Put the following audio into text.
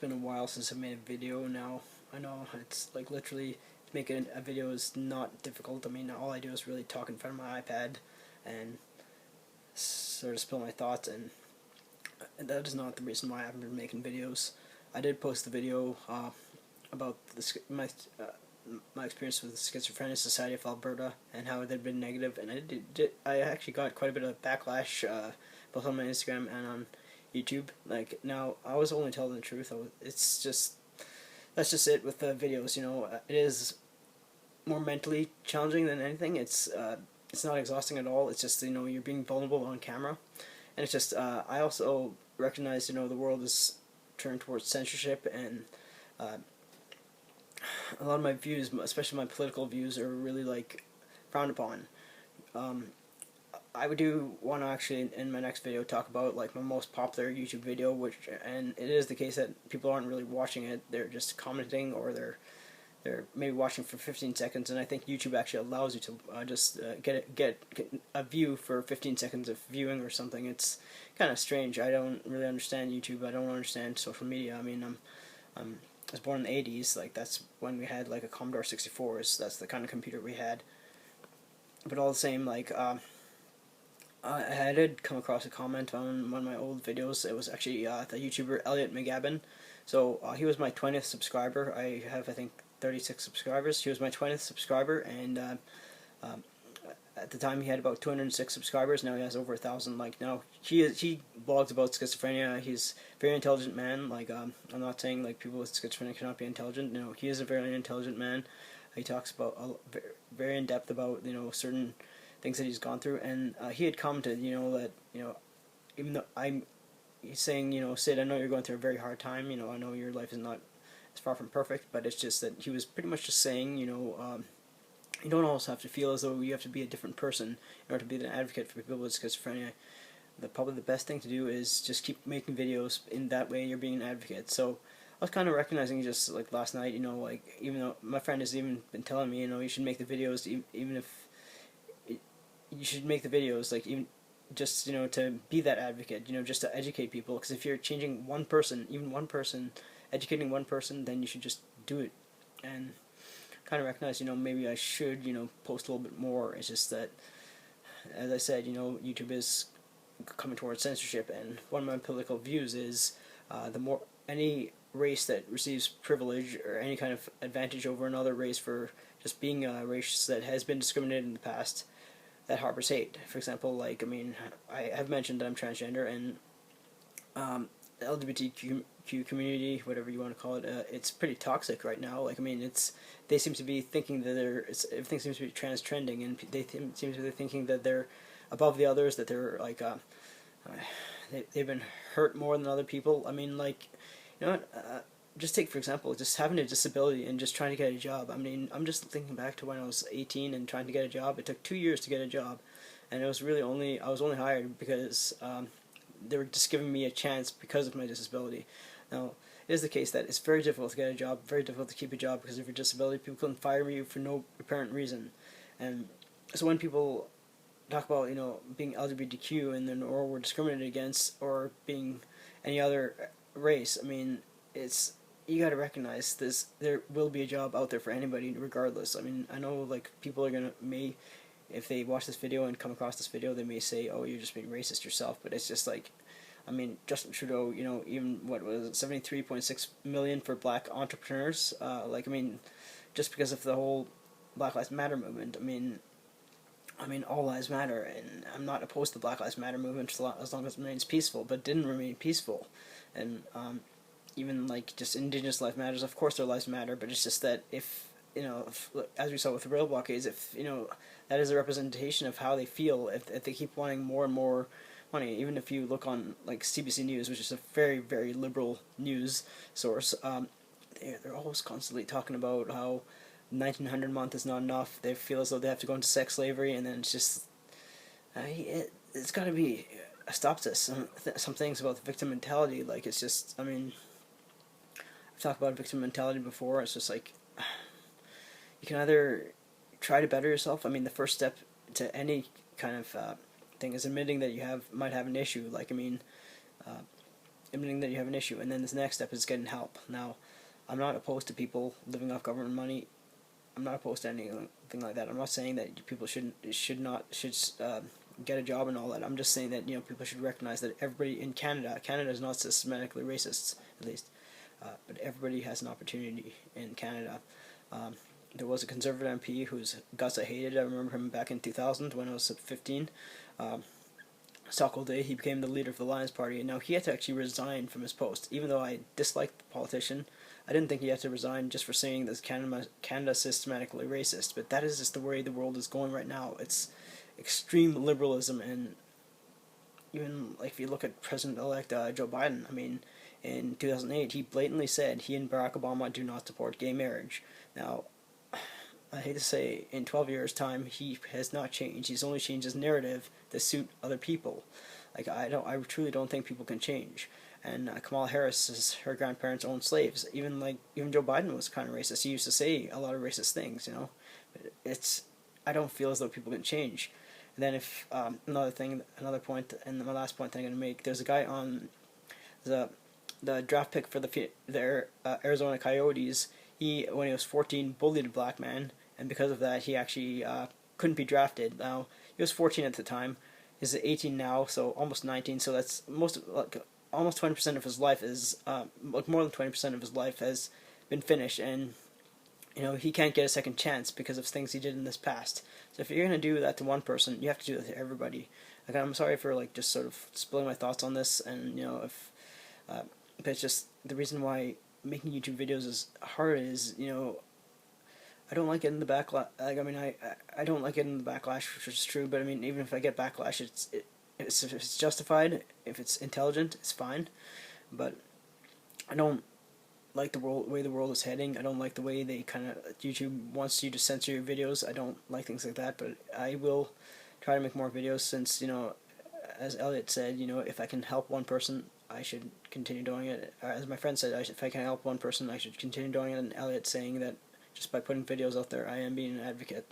been a while since I made a video now. I know it's like literally making a video is not difficult. I mean, all I do is really talk in front of my iPad and sort of spill my thoughts, and that is not the reason why I haven't been making videos. I did post the video about my experience with the Schizophrenia Society of Alberta and how it had been negative, and I actually got quite a bit of backlash both on my Instagram and on YouTube. Like, now, I was only telling the truth. That's just it with the videos. It is more mentally challenging than anything. It's not exhausting at all. It's just, you're being vulnerable on camera, and it's just I also recognize the world is turned towards censorship, and a lot of my views, especially my political views, are really like frowned upon. I would do want to actually in my next video talk about like my most popular YouTube video, and it is the case that people aren't really watching it; they're just commenting, or they're maybe watching for 15 seconds. And I think YouTube actually allows you to just get a view for 15 seconds of viewing or something. It's kind of strange. I don't really understand YouTube. I don't understand social media. I mean, I was born in the 80s. Like, that's when we had like a Commodore 64. That's the kind of computer we had. But all the same, like. I did come across a comment on one of my old videos. It was actually the YouTuber Elliot McGabbin. So he was my 20th subscriber. I have, I think, 36 subscribers. He was my 20th subscriber, and at the time he had about 206 subscribers. Now he has over 1,000. Like, now he blogs about schizophrenia. He's a very intelligent man. Like, I'm not saying like people with schizophrenia cannot be intelligent. No, he is a very intelligent man. He talks about very in depth about certain things that he's gone through, and he had commented, that even though he's saying, Sid, I know you're going through a very hard time. I know your life is not as far from perfect, but it's just that he was pretty much just saying, you don't always have to feel as though you have to be a different person in order to be an advocate for people with schizophrenia. Probably the best thing to do is just keep making videos. In that way, you're being an advocate. So I was kind of recognizing just like last night, like, even though my friend has even been telling me, you should make the videos, even if you should make the videos, like, even just, to be that advocate, just to educate people, because if you're changing one person, even one person, educating one person, then you should just do it. And kind of recognize, maybe I should, post a little bit more. It's just that, as I said, YouTube is coming towards censorship, and one of my political views is any race that receives privilege or any kind of advantage over another race for just being a race that has been discriminated in the past, that harbors hate. For example, like, I mean, I have mentioned that I'm transgender, and the LGBTQ community, whatever you want to call it, it's pretty toxic right now. Like, I mean, they seem to be thinking that everything seems to be trending, and they seem to be thinking that they're above the others, that they're like they've been hurt more than other people. I mean, like, just take, for example, just having a disability and just trying to get a job. I mean, I'm just thinking back to when I was 18 and trying to get a job. It took 2 years to get a job, and I was only hired because they were just giving me a chance because of my disability. Now, it is the case that it's very difficult to get a job, very difficult to keep a job because of your disability. People can fire you for no apparent reason. And so when people talk about, being LGBTQ or were discriminated against, or being any other race, I mean, you got to recognize this. There will be a job out there for anybody, regardless. I mean, I know, like, people are if they watch this video and come across this video, they may say, "Oh, you're just being racist yourself." But it's just like, I mean, Justin Trudeau, even what was it, 73.6 million for black entrepreneurs. Like, I mean, just because of the whole Black Lives Matter movement. I mean, all lives matter, and I'm not opposed to the Black Lives Matter movement as long as it remains peaceful. But it didn't remain peaceful, and even like just Indigenous life matters. Of course, their lives matter, but it's just that if as we saw with the rail blockades, if that is a representation of how they feel, if they keep wanting more and more money. Even if you look on like CBC News, which is a very, very liberal news source, they're always constantly talking about how 1,900 a month is not enough. They feel as though they have to go into sex slavery, and then it's just it's got to be a stop to this. Some things about the victim mentality, like, it's just, I mean, I've talked about victim mentality before. It's just like, you can either try to better yourself. I mean, the first step to any kind of thing is admitting that you might have an issue. Like, I mean, admitting that you have an issue, and then this next step is getting help. Now, I'm not opposed to people living off government money. I'm not opposed to anything like that. I'm not saying that people should get a job and all that. I'm just saying that people should recognize that everybody in Canada is not systematically racist, at least, but everybody has an opportunity in Canada. There was a Conservative MP whose guts I hated. I remember him back in 2000 when I was 15. Sackville Day, he became the leader of the Alliance Party, and now he had to actually resign from his post. Even though I disliked the politician, I didn't think he had to resign just for saying that Canada systematically racist. But that is just the way the world is going right now. It's extreme liberalism, and even like if you look at President-elect Joe Biden, I mean, in 2008, he blatantly said he and Barack Obama do not support gay marriage. Now, I hate to say, in 12 years' time, he has not changed. He's only changed his narrative to suit other people. Like, I truly don't think people can change. And Kamala Harris is her grandparents' own slaves. Even Joe Biden was kind of racist. He used to say a lot of racist things, But I don't feel as though people can change. And then if another point, and my last point that I'm going to make, there's a guy on the draft pick for the Arizona Coyotes. He, when he was 14, bullied a black man, and because of that, he actually couldn't be drafted. Now, he was 14 at the time. He's 18 now, so almost 19. So that's almost 20% of his life is more than 20% of his life has been finished, and he can't get a second chance because of things he did in this past. So if you're gonna do that to one person, you have to do that to everybody. Like, I'm sorry for just sort of spilling my thoughts on this, and but it's just the reason why making YouTube videos is hard is I don't like getting the backlash. I don't like getting the backlash, which is true. But I mean, even if I get backlash, if it's justified, if it's intelligent, it's fine. But I don't like the way the world is heading. I don't like the way YouTube wants you to censor your videos. I don't like things like that. But I will try to make more videos since as Elliot said, if I can help one person, I should continue doing it. As my friend said, if I can help one person, I should continue doing it. And Elliot saying that just by putting videos out there, I am being an advocate.